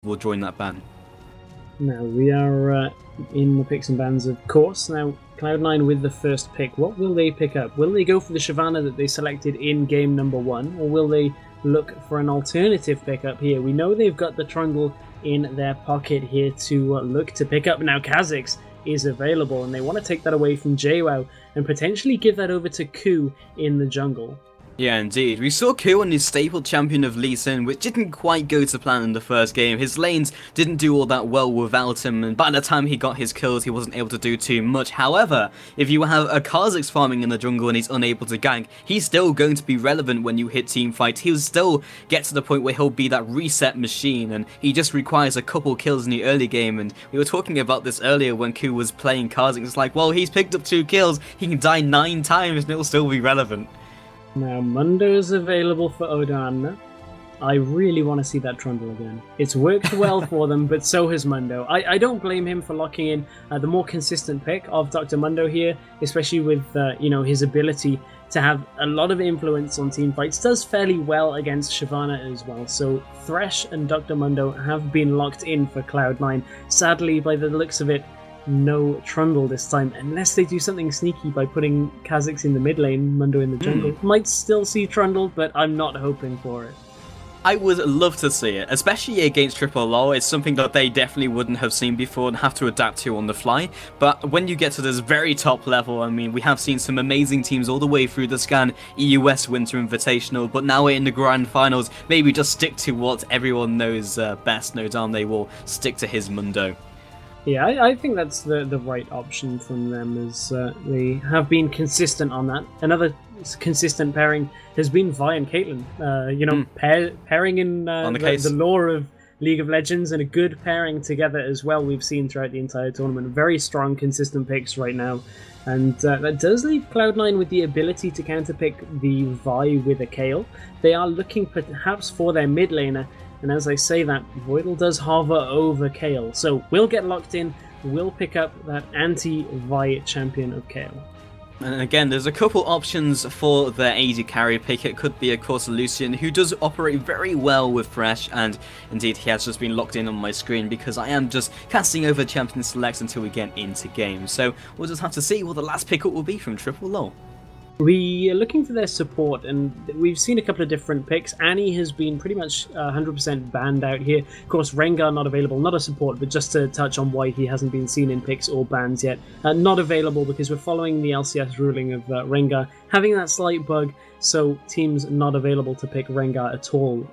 will join that ban. Now, we are in the picks and bans, of course. Now, Cloud9 with the first pick, what will they pick up? Will they go for the Shyvana that they selected in game number 1, or will they look for an alternative pickup here? We know they've got the Trundle in their pocket here to look to pick up. Now, Kha'Zix is available, and they want to take that away from Jwow and potentially give that over to Ku in the jungle. Yeah, indeed. We saw Ku on his staple champion of Lee Sin, which didn't quite go to plan in the first game. His lanes didn't do all that well without him, and by the time he got his kills, he wasn't able to do too much. However, if you have a Kha'Zix farming in the jungle and he's unable to gank, he's still going to be relevant when you hit team fights. He'll still get to the point where he'll be that reset machine, and he just requires a couple kills in the early game. And we were talking about this earlier when Ku was playing Kha'Zix. It's like, well, he's picked up 2 kills, he can die 9 times and it'll still be relevant. Now, Mundo is available for Odoamne. I really want to see that Trundle again. It's worked well for them, but so has Mundo. I don't blame him for locking in the more consistent pick of Dr. Mundo here, especially with his ability to have a lot of influence on team fights. Does fairly well against Shyvana as well. So Thresh and Dr. Mundo have been locked in for Cloud9. Sadly, by the looks of it, no Trundle this time, unless they do something sneaky by putting Kha'Zix in the mid lane, Mundo in the jungle. Might still see Trundle, but I'm not hoping for it. I would love to see it, especially against Lololol. It's something that they definitely wouldn't have seen before and have to adapt to on the fly. But when you get to this very top level, I mean, we have seen some amazing teams all the way through the scan, EUW Winter Invitational, but now we're in the Grand Finals. Maybe just stick to what everyone knows best. No doubt they will stick to his Mundo. Yeah, I think that's the right option from them, as they have been consistent on that. Another consistent pairing has been Vi and Caitlyn. Pairing in the lore of League of Legends, and a good pairing together as well we've seen throughout the entire tournament. Very strong, consistent picks right now. And that does leave Cloud9 with the ability to counterpick the Vi with a Kayle. They are looking perhaps for their mid laner, and as I say that, Voidle does hover over Kayle. So we'll get locked in, we'll pick up that anti-Vi champion of Kayle. And again, there's a couple options for the AD carry pick. It could be, of course, Lucian, who does operate very well with Thresh, and indeed he has just been locked in on my screen because I am just casting over champion selects until we get into game. So we'll just have to see what the last pickup will be from Lololol. We are looking for their support, and we've seen a couple of different picks. Annie has been pretty much 100% banned out here. Of course, Rengar not available, not a support, but just to touch on why he hasn't been seen in picks or bans yet. Not available because we're following the LCS ruling of Rengar having that slight bug, so teams not available to pick Rengar at all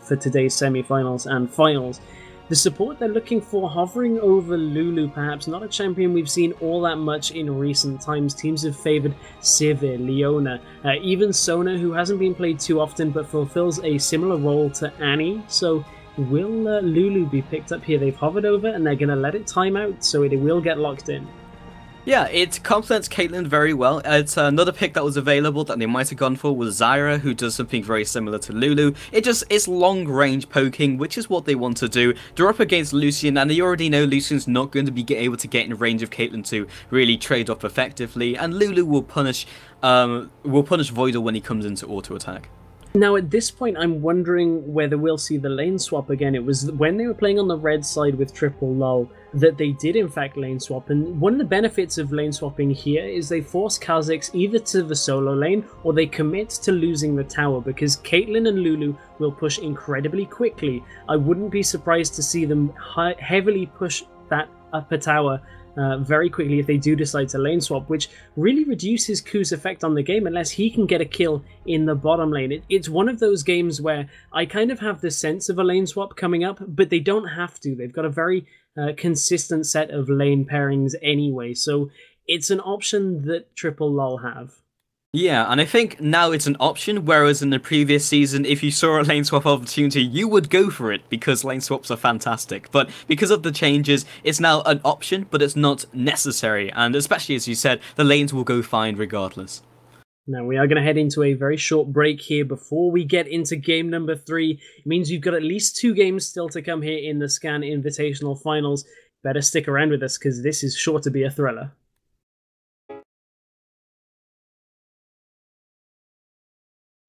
for today's semi-finals and finals. The support they're looking for hovering over Lulu, perhaps not a champion we've seen all that much in recent times. Teams have favoured Sivir, Leona, even Sona, who hasn't been played too often but fulfills a similar role to Annie. So will Lulu be picked up here? They've hovered over and they're going to let it time out, so it will get locked in. Yeah, it complements Caitlyn very well. It's another pick that was available that they might have gone for was Zyra, who does something very similar to Lulu. It's long-range poking, which is what they want to do. They're up against Lucian, and they already know Lucian's not going to be able to get in range of Caitlyn to really trade off effectively, and Lulu will punish Voidle when he comes into auto-attack. Now, at this point, I'm wondering whether we'll see the lane swap again. It was when they were playing on the red side with Lololol that they did, in fact, lane swap. And one of the benefits of lane swapping here is they force Kha'Zix either to the solo lane or they commit to losing the tower, because Caitlyn and Lulu will push incredibly quickly. I wouldn't be surprised to see them heavily push that upper tower very quickly if they do decide to lane swap, which really reduces Ku's effect on the game unless he can get a kill in the bottom lane. It's one of those games where I kind of have the sense of a lane swap coming up, but they don't have to. They've got a very consistent set of lane pairings anyway, so it's an option that Lololol have. Yeah, and I think now it's an option, whereas in the previous season, if you saw a lane swap opportunity, you would go for it, because lane swaps are fantastic. But because of the changes, it's now an option, but it's not necessary, and especially, as you said, the lanes will go fine regardless. Now, we are going to head into a very short break here before we get into game number 3. It means you've got at least 2 games still to come here in the Scan Invitational Finals. Better stick around with us, because this is sure to be a thriller.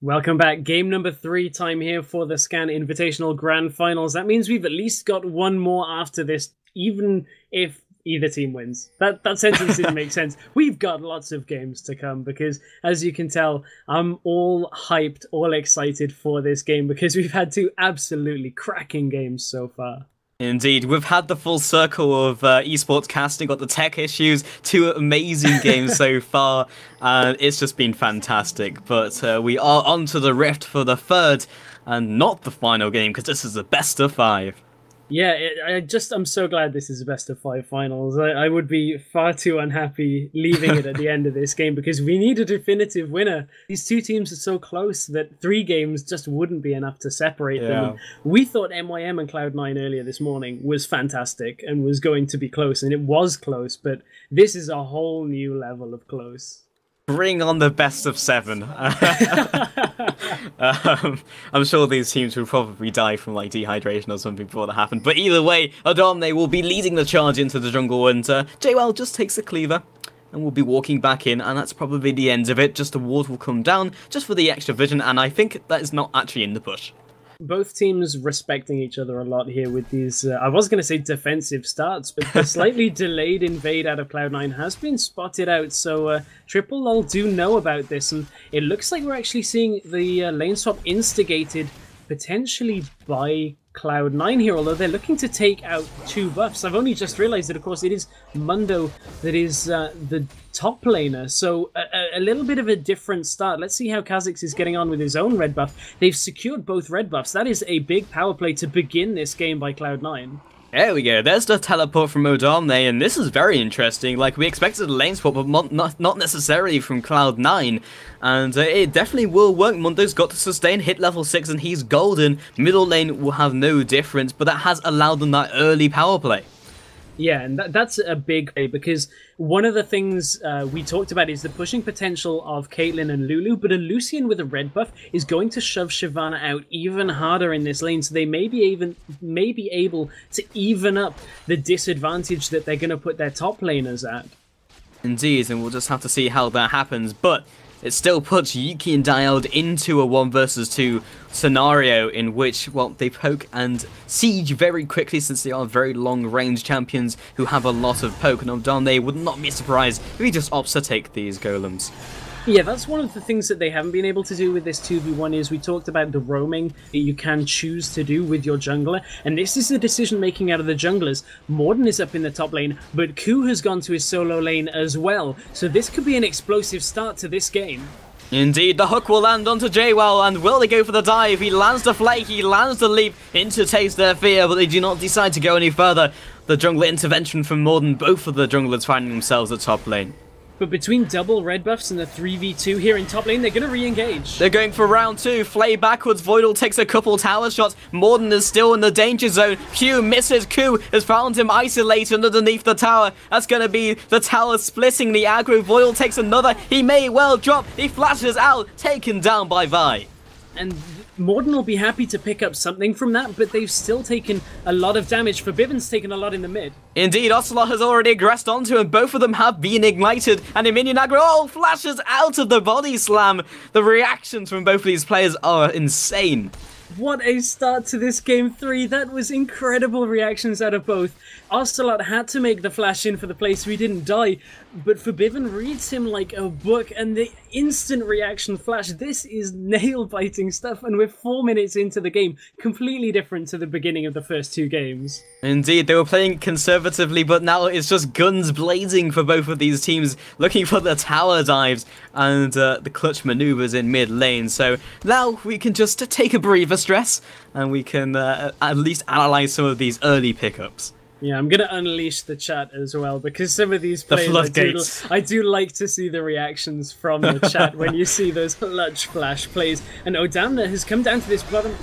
Welcome back. Game number 3 time here for the Scan Invitational Grand Finals. That means we've at least got one more after this, even if either team wins. That sentence didn't make sense. We've got lots of games to come because, as you can tell, I'm all hyped, all excited for this game because we've had 2 absolutely cracking games so far. Indeed, we've had the full circle of esports casting, got the tech issues, 2 amazing games so far, and it's just been fantastic. But we are on to the Rift for the 3rd, and not the final game, because this is the best of 5. Yeah, I'm so glad this is a best of 5 finals. I would be far too unhappy leaving it at the end of this game because we need a definitive winner. These 2 teams are so close that 3 games just wouldn't be enough to separate them. And we thought MYM and Cloud9 earlier this morning was fantastic and was going to be close, and it was close, but this is a whole new level of close. Bring on the best of 7. I'm sure these teams will probably die from like dehydration or something before that happened. But either way, Odoamne will be leading the charge into the jungle winter. Jwow just takes the cleaver and will be walking back in, and that's probably the end of it. Just the ward will come down just for the extra vision, and I think that is not actually in the push. Both teams respecting each other a lot here with these, I was going to say defensive starts, but the slightly delayed invade out of Cloud9 has been spotted out, so Triple Lol do know about this, and it looks like we're actually seeing the lane swap instigated potentially by Cloud9 here, although they're looking to take out 2 buffs. I've only just realized that, of course, it is Mundo that is the top laner, so a little bit of a different start. Let's see how Kha'Zix is getting on with his own red buff. They've secured both red buffs. That is a big power play to begin this game by Cloud9. There we go, there's the teleport from Odoamne, and this is very interesting. Like, we expected a lane swap, but not necessarily from Cloud9. And it definitely will work. Mundo's got to sustain, hit level 6, and he's golden. Middle lane will have no difference, but that has allowed them that early power play. Yeah, and that's a big play because one of the things we talked about is the pushing potential of Caitlyn and Lulu, but a Lucian with a red buff is going to shove Shyvana out even harder in this lane, so they may be able to even up the disadvantage that they're going to put their top laners at. Indeed, and we'll just have to see how that happens, but it still puts Yuki and Dioud into a 1 versus 2 scenario in which, well, they poke and siege very quickly since they are very long-range champions who have a lot of poke, and Odoamne would not be surprised if he just opts to take these golems. Yeah, that's one of the things that they haven't been able to do with this 2v1 is we talked about the roaming that you can choose to do with your jungler, and this is the decision making out of the junglers. Morden is up in the top lane, but Ku has gone to his solo lane as well, so this could be an explosive start to this game. Indeed, the hook will land onto Jwow, and will they go for the dive? He lands the flake, he lands the leap into Taste Their Fear, but they do not decide to go any further. The jungler intervention from Morden, both of the junglers finding themselves at top lane. But between double red buffs and the 3v2 here in top lane, they're going to re-engage. They're going for round 2. Flay backwards. Voidle takes a couple tower shots. Morden is still in the danger zone. Q misses. Q has found him isolated underneath the tower. That's going to be the tower splitting the aggro. Voidle takes another. He may well drop. He flashes out. Taken down by Vi. And Morden will be happy to pick up something from that, but they've still taken a lot of damage. Febiven's taken a lot in the mid. Indeed, Ocelote has already aggressed onto him. Both of them have been ignited, and a minion aggro flashes out of the body slam. The reactions from both of these players are insane. What a start to this game 3. That was incredible reactions out of both. Ocelote had to make the flash in for the place so he didn't die, but Febiven reads him like a book, and the instant reaction flash. This is nail-biting stuff, and we're 4 minutes into the game. Completely different to the beginning of the first 2 games. Indeed, they were playing conservatively, but now it's just guns blazing for both of these teams, looking for the tower dives and the clutch maneuvers in mid lane. So now we can just take a breather, stress, and we can at least analyze some of these early pickups. Yeah, I'm going to unleash the chat as well, because some of these players, I do like to see the reactions from the chat when you see those clutch flash plays. And Odoamne has come down to this bottom,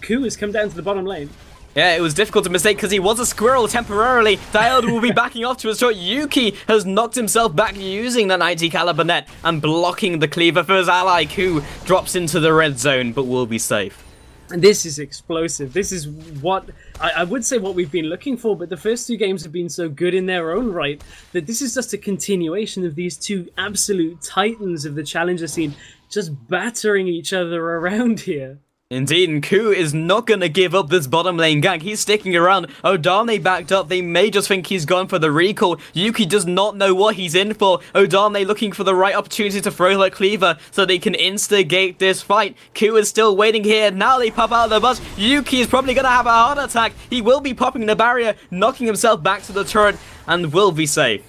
Ku has come down to the bottom lane. Yeah, it was difficult to mistake because he was a squirrel temporarily. Dioud will be backing off to his shot. Yuki has knocked himself back using the 90 caliber net and blocking the cleaver for his ally. Ku drops into the red zone, but will be safe. And this is explosive. This is what I would say what we've been looking for, but the first 2 games have been so good in their own right that this is just a continuation of these 2 absolute titans of the challenger scene just battering each other around here. Indeed, and Ku is not going to give up this bottom lane gank. He's sticking around. Odoamne backed up. They may just think he's gone for the recall. Yuki does not know what he's in for. Odoamne looking for the right opportunity to throw her cleaver so they can instigate this fight. Ku is still waiting here. Now they pop out of the bus. Yuki is probably going to have a heart attack. He will be popping the barrier, knocking himself back to the turret, and will be safe.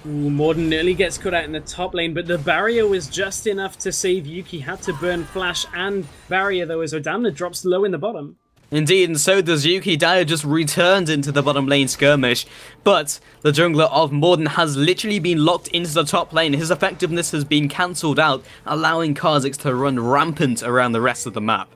Ooh, Morden nearly gets cut out in the top lane, but the barrier was just enough to save Yuki. Had to burn flash and barrier, though, as Odoamne drops low in the bottom. Indeed, and so does Yuki. Dioud just returned into the bottom lane skirmish, but the jungler of Morden has literally been locked into the top lane. His effectiveness has been cancelled out, allowing Kha'Zix to run rampant around the rest of the map.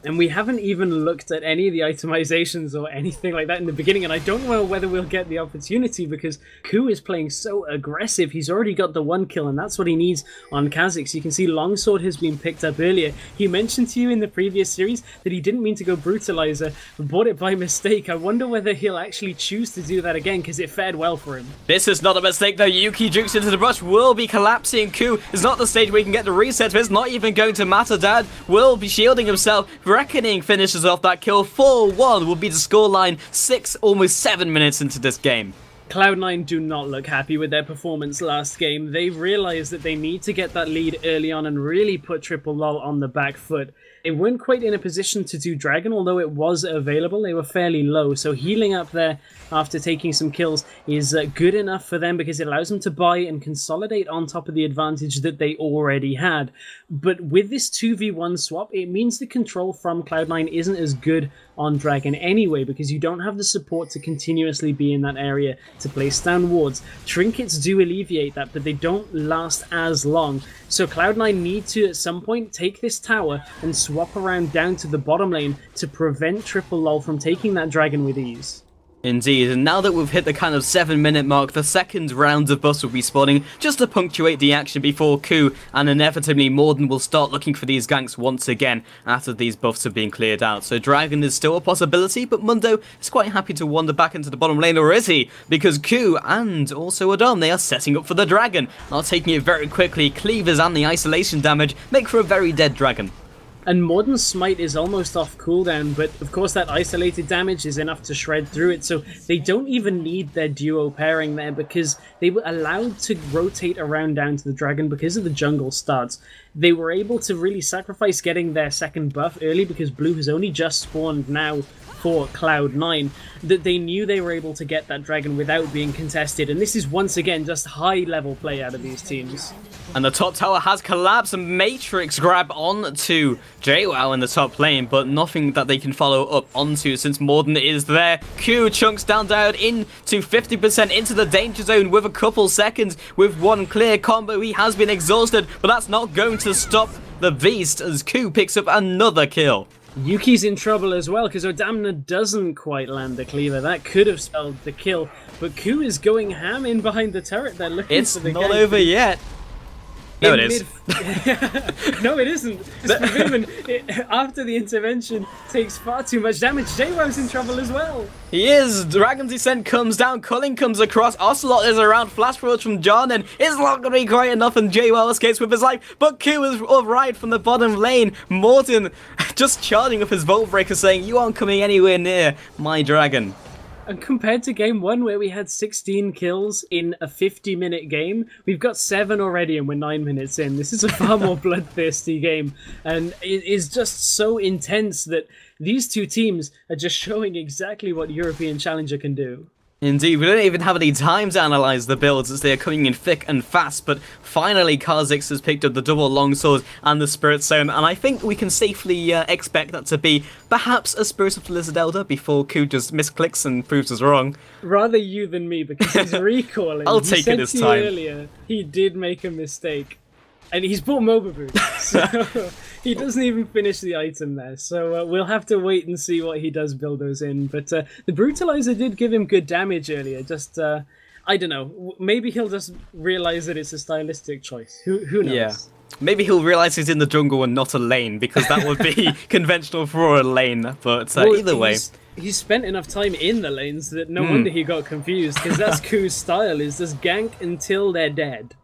And we haven't even looked at any of the itemizations or anything like that in the beginning, and I don't know whether we'll get the opportunity because Ku is playing so aggressive. He's already got the 1 kill, and that's what he needs on Kha'Zix. You can see Longsword has been picked up earlier. He mentioned to you in the previous series that he didn't mean to go Brutalizer, but bought it by mistake. I wonder whether he'll actually choose to do that again because it fared well for him. This is not a mistake though. Yuki jukes into the brush, will be collapsing. Ku is not the stage where he can get the reset, but it's not even going to matter. Dad will be shielding himself. Reckoning finishes off that kill. 4-1 will be the scoreline 6, almost 7 minutes into this game. Cloud9 do not look happy with their performance last game. They realized that they need to get that lead early on and really put Lololol on the back foot. They weren't quite in a position to do Dragon, although it was available. They were fairly low, so healing up there after taking some kills is good enough for them because it allows them to buy and consolidate on top of the advantage that they already had. But with this 2v1 swap, it means the control from Cloud9 isn't as good on Dragon anyway, because you don't have the support to continuously be in that area to place down wards. Trinkets do alleviate that, but they don't last as long. So Cloud9 need to, at some point, take this tower and swap around down to the bottom lane to prevent Lololol from taking that Dragon with ease. Indeed, and now that we've hit the kind of 7-minute mark, the second round of buffs will be spawning just to punctuate the action before Ku, and inevitably Morden will start looking for these ganks once again after these buffs have been cleared out. So Dragon is still a possibility, but Mundo is quite happy to wander back into the bottom lane, or is he? Because Ku and also Odoamne, they are setting up for the Dragon. Now taking it very quickly, cleavers and the isolation damage make for a very dead Dragon. And Morden's smite is almost off cooldown, but of course that isolated damage is enough to shred through it, so they don't even need their duo pairing there because they were allowed to rotate around down to the Dragon because of the jungle starts. They were able to really sacrifice getting their second buff early because Blue has only just spawned now for Cloud9, that they knew they were able to get that Dragon without being contested, and this is once again just high level play out of these teams. And the top tower has collapsed, and Matrix grab onto Jwow in the top lane, but nothing that they can follow up onto since Morden is there. Q chunks down Dioud into 50% into the danger zone with a couple seconds with one clear combo. He has been exhausted, but that's not going to stop the beast as Q picks up another kill. Yuki's in trouble as well because Odoamne doesn't quite land the cleaver. That could have spelled the kill, but Ku is going ham in behind the turret. They're looking for the not over yet. No, it is. No, it isn't. Febiven, after the intervention, takes far too much damage. Jwow's in trouble as well. He is. Dragon's Descent comes down. Culling comes across. Ocelote is around. Flash forwards from Jarnan. It's not going to be quite enough, and Jwow escapes with his life. But Q is arrived from the bottom lane. Morden just charging up his Volt Breaker, saying, "You aren't coming anywhere near my dragon." And compared to game 1, where we had 16 kills in a 50-minute game, we've got 7 already and we're 9 minutes in. This is a far more bloodthirsty game, and it is just so intense that these two teams are just showing exactly what European Challenger can do. Indeed, we don't even have any time to analyse the builds as they are coming in thick and fast, but finally Kha'Zix has picked up the double longsword and the Spirit Stone, and I think we can safely expect that to be perhaps a Spirit of the Lizard Elder before Ku just misclicks and proves us wrong. Rather you than me, because he's recalling. I'll take it this time. Earlier, he did make a mistake. And he's bought MOBA boots, so he doesn't even finish the item there. So we'll have to wait and see what he does build those in. But the Brutalizer did give him good damage earlier. Just, I don't know, maybe he'll just realise that it's a stylistic choice. Who knows? Yeah. Maybe he'll realise he's in the jungle and not a lane, because that would be conventional for a lane. But well, either way... He's spent enough time in the lanes that no wonder he got confused, because that's Ku's style, is just gank until they're dead.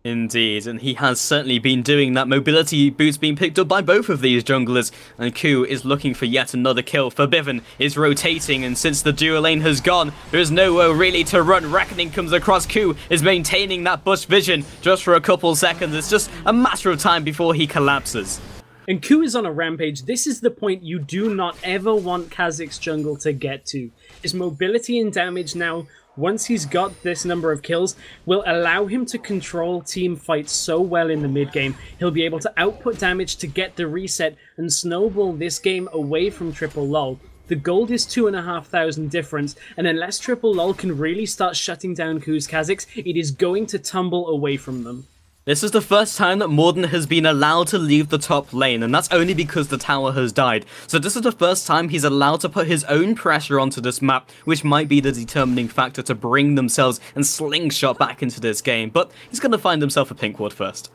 Indeed, and he has certainly been doing that. Mobility boost being picked up by both of these junglers, and Ku is looking for yet another kill. Febiven is rotating, and since the duo lane has gone, there is nowhere really to run. Reckoning comes across. Ku is maintaining that bush vision just for a couple seconds. It's just a matter of time before he collapses. And Ku is on a rampage. This is the point you do not ever want Kha'Zix's jungle to get to. His mobility and damage now, once he's got this number of kills, will allow him to control team fights so well in the mid game. He'll be able to output damage to get the reset and snowball this game away from Triple Lol. The gold is 2,500 difference, and unless Triple Lol can really start shutting down Ku's Kha'Zix, it is going to tumble away from them. This is the first time that Morden has been allowed to leave the top lane, and that's only because the tower has died. So this is the first time he's allowed to put his own pressure onto this map, which might be the determining factor to bring themselves and slingshot back into this game. But he's going to find himself a pink ward first.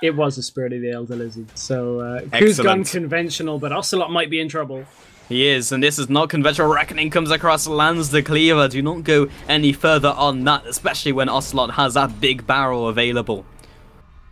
It was a Spirit of the Elder Lizard, so Ku's gone conventional, but Ocelote might be in trouble. He is, and this is not conventional. Reckoning comes across, lands the cleaver. Do not go any further on that, especially when Ocelote has that big barrel available.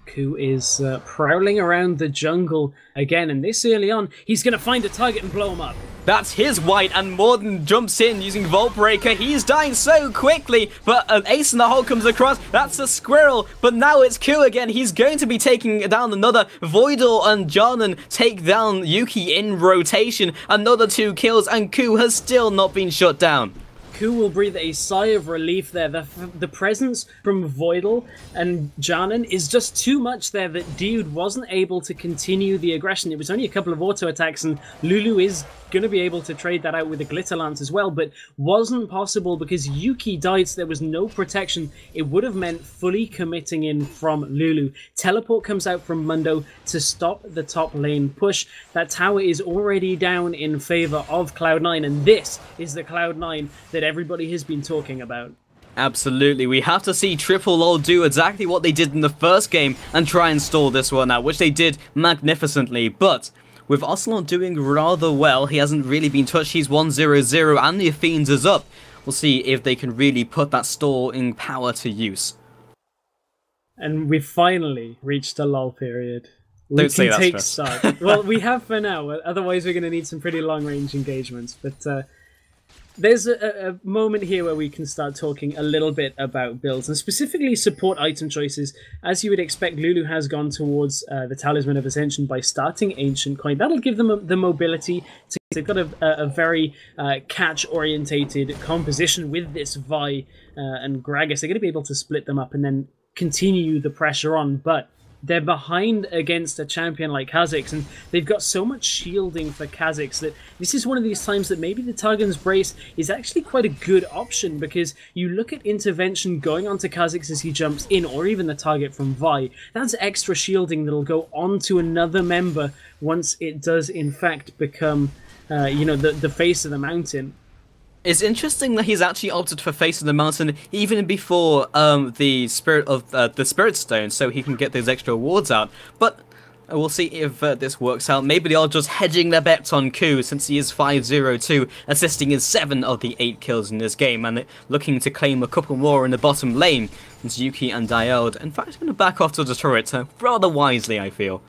Ku is prowling around the jungle again, and this early on, he's going to find a target and blow him up. That's his white, and Morden jumps in using Vault Breaker. He's dying so quickly, but an ace in the hole comes across. That's a squirrel, but now it's Ku again. He's going to be taking down another. Voidle and Jarnan take down Yuki in rotation. Another 2 kills, and Ku has still not been shut down. Ku will breathe a sigh of relief there. The presence from Voidle and Jarnan is just too much there that Dioud wasn't able to continue the aggression. It was only a couple of auto attacks, and Lulu is going to be able to trade that out with a Glitter Lance as well, but wasn't possible because Yuki died, so there was no protection. It would have meant fully committing in from Lulu. Teleport comes out from Mundo to stop the top lane push. That tower is already down in favor of Cloud9, and this is the Cloud9 that everybody has been talking about. Absolutely, we have to see Triple Lol do exactly what they did in the first game and try and stall this one out, which they did magnificently, but with Ocelote doing rather well, he hasn't really been touched. He's 1-0-0 and the Fiends is up. We'll see if they can really put that stalling power to use. And we've finally reached the lull period. Don't say that, stock. Well, we have for now, otherwise we're going to need some pretty long-range engagements, but there's a moment here where we can start talking a little bit about builds, and specifically support item choices. As you would expect, Lulu has gone towards the Talisman of Ascension by starting Ancient Coin. That'll give them the mobility. They've got a very catch-orientated composition with this Vi and Gragas. They're going to be able to split them up and then continue the pressure on, but they're behind against a champion like Kha'Zix, and they've got so much shielding for Kha'Zix that this is one of these times that maybe the Targon's Brace is actually quite a good option, because you look at intervention going onto Kha'Zix as he jumps in, or even the target from Vi. That's extra shielding that'll go on to another member once it does in fact become, the face of the mountain. It's interesting that he's actually opted for Face of the Mountain even before the Spirit Stone, so he can get those extra wards out. But we'll see if this works out. Maybe they are just hedging their bets on Ku, since he is 5-0-2, assisting in 7 of the 8 kills in this game, and looking to claim a couple more in the bottom lane. It's Yuki and Dioud, in fact, going to back off to the turret rather wisely, I feel.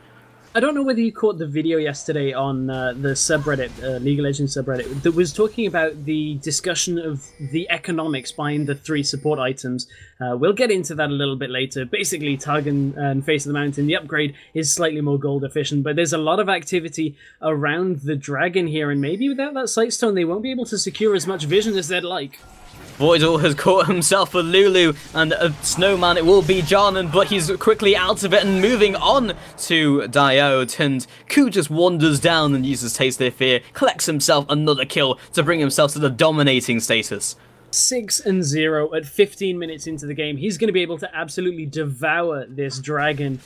I don't know whether you caught the video yesterday on the subreddit, League of Legends subreddit, that was talking about the discussion of the economics behind the 3 support items. We'll get into that a little bit later. Basically, Targon and Face of the Mountain, the upgrade is slightly more gold efficient, but there's a lot of activity around the dragon here, and maybe without that Sightstone, they won't be able to secure as much vision as they'd like. Voidle has caught himself a Lulu, and a snowman it will be Jarnan, but he's quickly out of it and moving on to Dioud, and Ku just wanders down and uses Taste Their Fear, collects himself another kill to bring himself to the dominating status. 6-0 at 15 minutes into the game. He's going to be able to absolutely devour this dragon.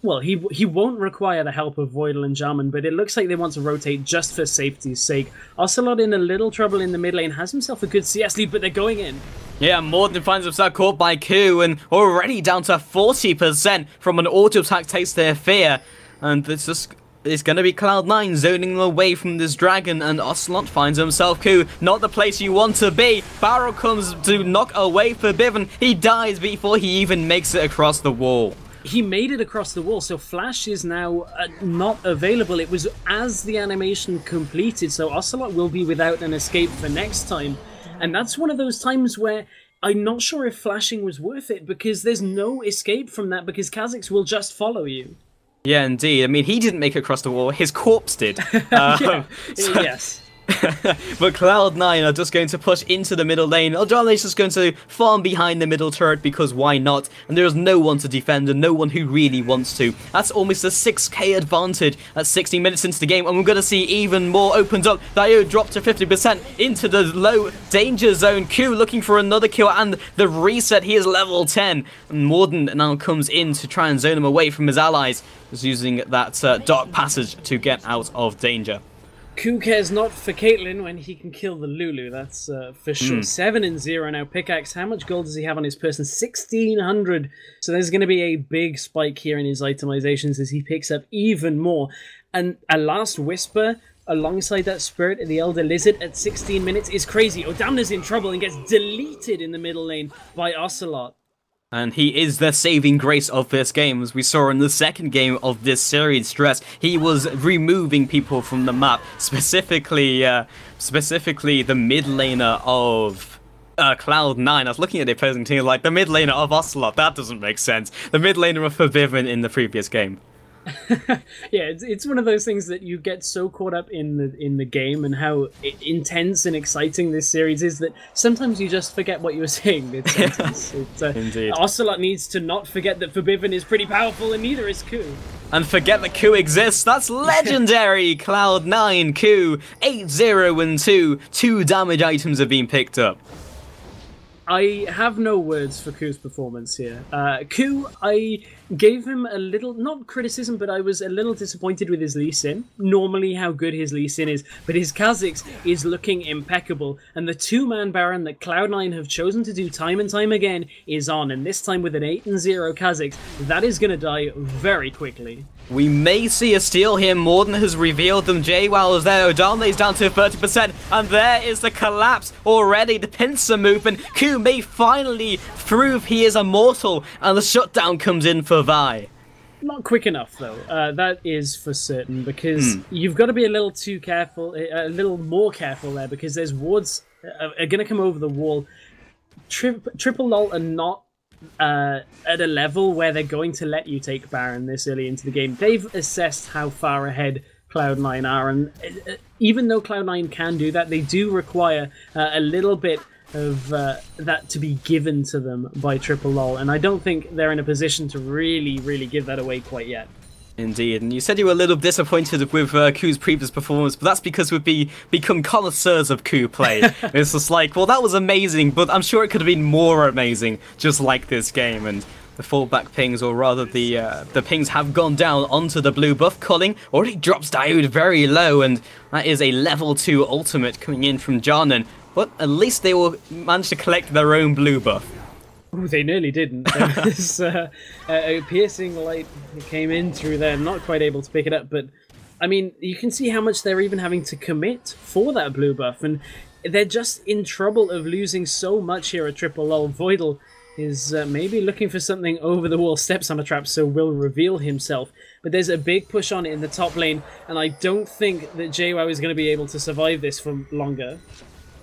Well, he won't require the help of Voidle and Jarman, but it looks like they want to rotate just for safety's sake. Ocelote in a little trouble in the mid lane, has himself a good CS lead, but they're going in. Yeah, Morden finds himself caught by Ku, and already down to 40% from an auto-attack Taste Their Fear. And it's it's going to be Cloud9 zoning them away from this dragon, and Ocelote finds himself Coup. Not the place you want to be. Barrel comes to knock away Febiven. He dies before he even makes it across the wall. He made it across the wall, so Flash is now not available. It was as the animation completed, so Ocelote will be without an escape for next time. And that's one of those times where I'm not sure if flashing was worth it, because there's no escape from that, because Kha'Zix will just follow you. Yeah, indeed. I mean, he didn't make it across the wall. His corpse did. Yes. But Cloud9 are just going to push into the middle lane. Odoamne is just going to farm behind the middle turret, because why not? And there is no one to defend and no one who really wants to. That's almost a 6k advantage at 60 minutes into the game, and we're going to see even more opened up. Dioud dropped to 50% into the low danger zone. Q looking for another kill, and the reset, he is level 10. And Morden now comes in to try and zone him away from his allies, just using that dark passage to get out of danger. Q cares not for Caitlyn when he can kill the Lulu, that's for sure. 7-0 now. Pickaxe, how much gold does he have on his person? 1,600. So there's going to be a big spike here in his itemizations as he picks up even more. And a last whisper alongside that Spirit of the Elder Lizard at 16 minutes is crazy. Odoamne's in trouble and gets deleted in the middle lane by Ocelote. And he is the saving grace of this game, as we saw in the second game of this series. Stress, he was removing people from the map, specifically the mid laner of Cloud9. I was looking at the opposing team like, the mid laner of Ocelote, that doesn't make sense. The mid laner of Febiven in the previous game. Yeah, it's one of those things that you get so caught up in the game and how intense and exciting this series is that sometimes you just forget what you were saying mid-sentence. Indeed. Ocelote needs to not forget that Febiven is pretty powerful, and neither is Coup. And forget that Coup exists. That's legendary. Cloud9 Coup 8-0-2. 2 damage items have been picked up. I have no words for Ku's performance here. Ku, I gave him a little, not criticism, but I was a little disappointed with his Lee Sin. Normally how good his Lee Sin is, but his Kha'Zix is looking impeccable. And the two-man Baron that Cloud9 have chosen to do time and time again is on. And this time with an 8-0 Kha'Zix, that is going to die very quickly. We may see a steal here. Morden has revealed them. Jwow is there. Odoamne is down to 30%. And there is the collapse already. The pincer movement. Ku may finally prove he is immortal. And the shutdown comes in for Vi. Not quick enough, though. That is for certain. Because you've got to be a little too careful. A little more careful there. Because there's wards are going to come over the wall. Triple Lol are not at a level where they're going to let you take Baron this early into the game. They've assessed how far ahead Cloud9 are, and even though Cloud9 can do that, they do require a little bit of that to be given to them by Triple Lol, and I don't think they're in a position to really give that away quite yet. Indeed, and you said you were a little disappointed with Ku's previous performance, but that's because we've become connoisseurs of Ku play. It's just like, well, that was amazing, but I'm sure it could have been more amazing, just like this game. And the fallback pings, or rather the pings, have gone down onto the blue buff. Culling already drops Dioud very low, and that is a level 2 ultimate coming in from Jarnan. But at least they will manage to collect their own blue buff. Ooh, they nearly didn't. There was a piercing light that came in through there, not quite able to pick it up, but I mean, you can see how much they're even having to commit for that blue buff, and they're just in trouble of losing so much here at Triple Lol. Voidle is maybe looking for something over the wall, steps on a trap, so will reveal himself. But there's a big push on it in the top lane, and I don't think that Jwow is going to be able to survive this for longer.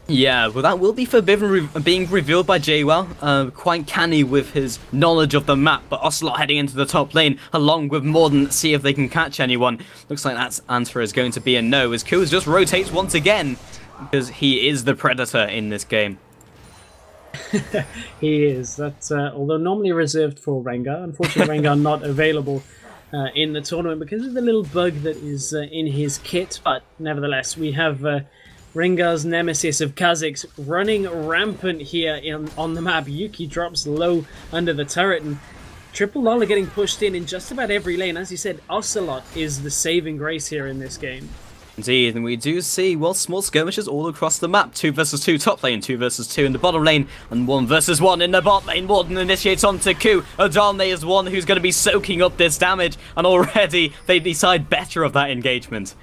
Yeah, well, that will be Febiven being revealed by Jwow, quite canny with his knowledge of the map, but Ocelote heading into the top lane, along with Morden, see if they can catch anyone. Looks like that answer is going to be a no, as Kuz just rotates once again, because he is the predator in this game. He is. That's although normally reserved for Rengar. Unfortunately, Rengar not available in the tournament because of the little bug that is in his kit, but nevertheless, we have Rengar's nemesis of Kha'Zix running rampant here on the map. Yuki drops low under the turret, and Triple Lol are getting pushed in just about every lane. As you said, Ocelote is the saving grace here in this game. Indeed, and we do see, well, small skirmishes all across the map. 2 versus 2 top lane, 2 versus 2 in the bottom lane, and 1 versus 1 in the bot lane. Morden initiates onto Ku. Odoamne is one who's going to be soaking up this damage, and already they decide better of that engagement.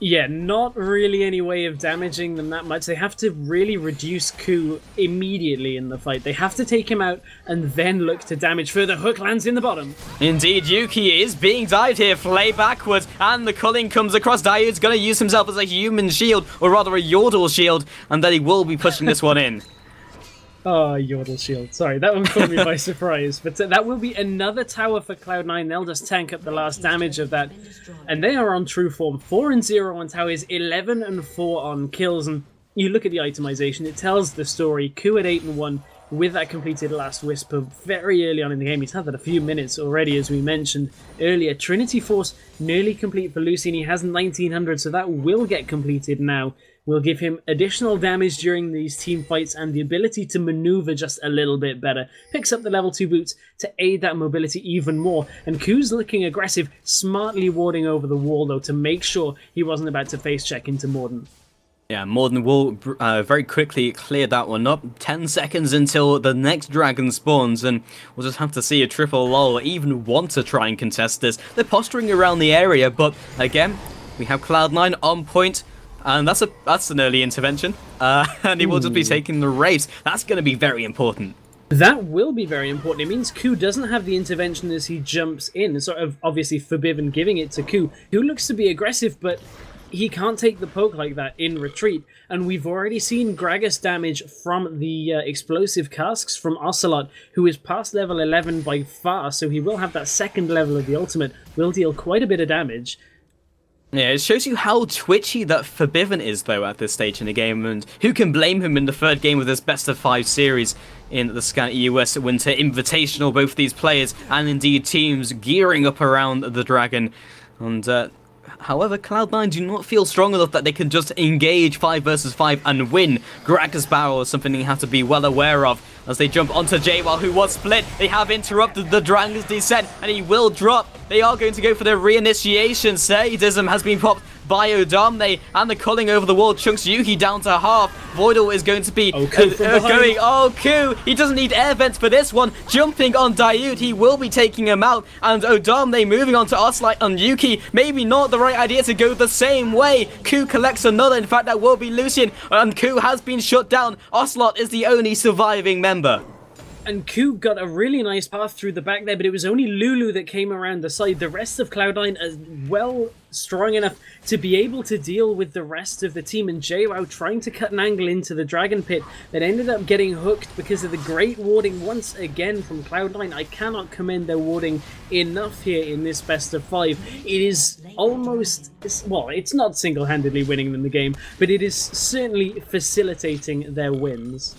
Yeah, not really any way of damaging them that much. They have to really reduce Ku immediately in the fight. They have to take him out and then look to damage further. Hook lands in the bottom. Indeed, Yuki is being dived here, flay backwards, and the culling comes across. Dioud's going to use himself as a human shield, or rather a Yordle shield, and then he will be pushing this one in. Oh, Yordle shield. Sorry, that one caught me by surprise. But that will be another tower for Cloud9. They'll just tank up the last damage of that. And they are on true form. 4-0 on towers, 11-4 on kills. And you look at the itemization, it tells the story. Ku at 8-1 with that completed Last Whisper very early on in the game. He's had that a few minutes already, as we mentioned earlier. Trinity Force nearly complete for Lucian. He has 1900, so that will get completed now. Will give him additional damage during these team fights and the ability to maneuver just a little bit better. Picks up the level 2 boots to aid that mobility even more. And Ku's looking aggressive, smartly warding over the wall though to make sure he wasn't about to face check into Morden. Yeah, Morden will very quickly clear that one up. 10 seconds until the next dragon spawns, and we'll just have to see a triple lol even want to try and contest this. They're posturing around the area, but again, we have Cloud9 on point. And that's an early intervention, and he will just be taking the race. That's going to be very important. That will be very important. It means Ku doesn't have the intervention as he jumps in. Sort of obviously Febiven giving it to Ku, who looks to be aggressive, but he can't take the poke like that in retreat. And we've already seen Gragas damage from the explosive casks from Ocelote, who is past level 11 by far, so he will have that second level of the ultimate, will deal quite a bit of damage. Yeah, it shows you how twitchy that Febiven is, though, at this stage in the game, and who can blame him in the third game of this best-of-5 series in the Scan EUW Winter Invitational. Both these players, and indeed teams, gearing up around the Dragon. And, however, Cloud9 do not feel strong enough that they can just engage 5 versus 5 and win. Gragas Barrel is something you have to be well aware of. As they jump onto Jwow, who was split, they have interrupted the Dragon's descent, and he will drop. They are going to go for the reinitiation. Sadism has been popped by Odoamne, and the culling over the wall chunks Yuki down to half. Voidle is going to be going. Oh, Ku! He doesn't need air vents for this one. Jumping on Dioud, he will be taking him out. And Odoamne moving on to Ocelote on Yuki. Maybe not the right idea to go the same way. Ku collects another. In fact, that will be Lucian, and Ku has been shut down. Ocelote is the only surviving member. And Ku got a really nice path through the back there, but it was only Lulu that came around the side. The rest of Cloud9 as well strong enough to be able to deal with the rest of the team, and Jwow trying to cut an angle into the Dragon Pit that ended up getting hooked because of the great warding once again from Cloud9. I cannot commend their warding enough here in this best of 5. It is almost, well, it's not single-handedly winning them the game, but it is certainly facilitating their wins.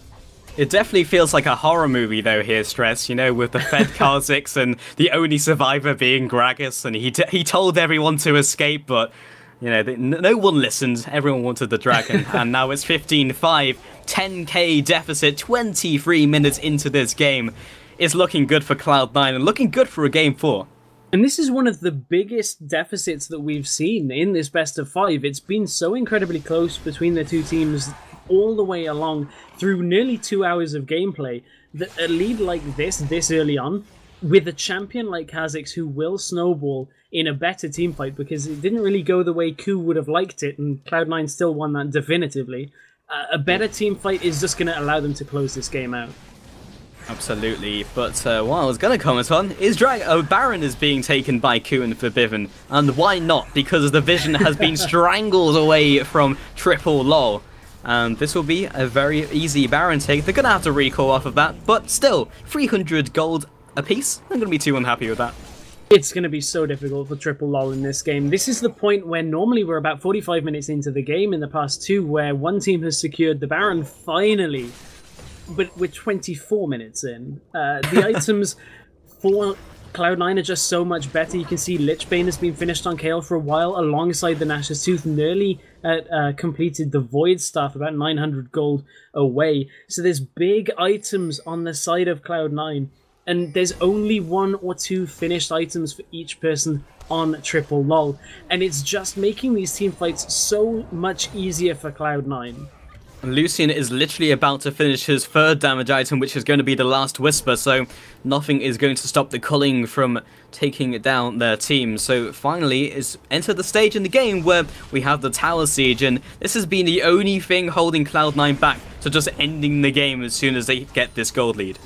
It definitely feels like a horror movie, though, here, Stress, you know, with the Fed Kha'Zix and the only survivor being Gragas, and he told everyone to escape, but, you know, no one listened. Everyone wanted the dragon, and now it's 15-5, 10k deficit, 23 minutes into this game. It's looking good for Cloud9 and looking good for a Game 4. And this is one of the biggest deficits that we've seen in this best of 5. It's been so incredibly close between the two teams all the way along through nearly 2 hours of gameplay, that a lead like this early on, with a champion like Kha'Zix who will snowball in a better team fight, because it didn't really go the way Ku would have liked it, and Cloud9 still won that definitively. A better team fight is just going to allow them to close this game out. Absolutely, but what I was going to comment on is Baron is being taken by Ku and Febiven, and why not? Because the vision has been strangled away from triple lol. And this will be a very easy Baron take. They're going to have to recall off of that, but still, 300 gold apiece. I'm going to be too unhappy with that. It's going to be so difficult for triple lol in this game. This is the point where normally we're about 45 minutes into the game in the past 2, where one team has secured the Baron finally, but we're 24 minutes in. The items for Cloud9 are just so much better. You can see Lichbane has been finished on Kayle for a while, alongside the Nash's Tooth, nearly completed the Void Staff, about 900 gold away. So there's big items on the side of Cloud9, and there's only 1 or 2 finished items for each person on Triple Lol, and it's just making these team fights so much easier for Cloud9. Lucian is literally about to finish his 3rd damage item, which is going to be the last Whisper, so nothing is going to stop the Culling from taking down their team. So finally, it's entered the stage in the game where we have the Tower Siege, and this has been the only thing holding Cloud9 back to just ending the game as soon as they get this gold lead.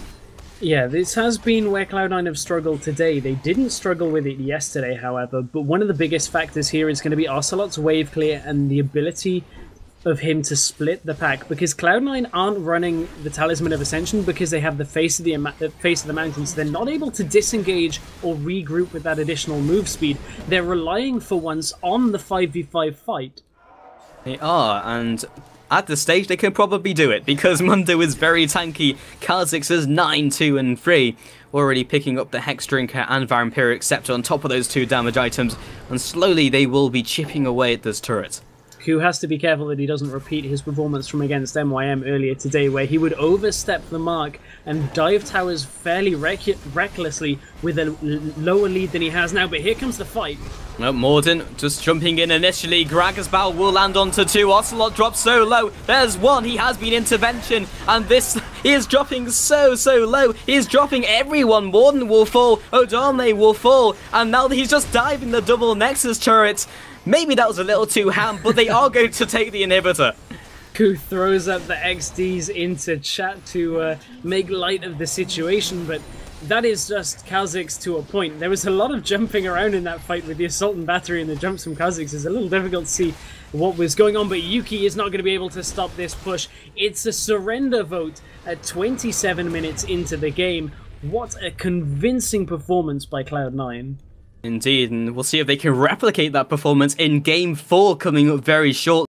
Yeah, this has been where Cloud9 have struggled today. They didn't struggle with it yesterday, however, but one of the biggest factors here is going to be Ocelote's wave clear and the ability of him to split the pack, because Cloud9 aren't running the Talisman of Ascension because they have the face of the mountains. They're not able to disengage or regroup with that additional move speed. They're relying for once on the 5v5 fight. They are, and at this stage they can probably do it because Mundo is very tanky. Kha'Zix is 9, 2 and 3, already picking up the Hex Drinker and Vampiric Scepter on top of those 2 damage items, and slowly they will be chipping away at this turret. Who has to be careful that he doesn't repeat his performance from against MYM earlier today, where he would overstep the mark and dive towers fairly recklessly with a lower lead than he has now. But here comes the fight. Morden just jumping in initially. Gragas Bow will land onto 2. Ocelote drops so low. There's 1. He has been intervention, and he is dropping so low. He is dropping everyone. Morden will fall. Odoamne will fall, and now he's just diving the double Nexus turret. Maybe that was a little too ham, but they are going to take the inhibitor. Who throws up the XDs into chat to make light of the situation, but that is just Kha'Zix to a point. There was a lot of jumping around in that fight with the Assault and Battery, and the jumps from Kha'Zix is a little difficult to see what was going on, but Yuki is not going to be able to stop this push. It's a surrender vote at 27 minutes into the game. What a convincing performance by Cloud9. Indeed, and we'll see if they can replicate that performance in Game 4 coming up very shortly.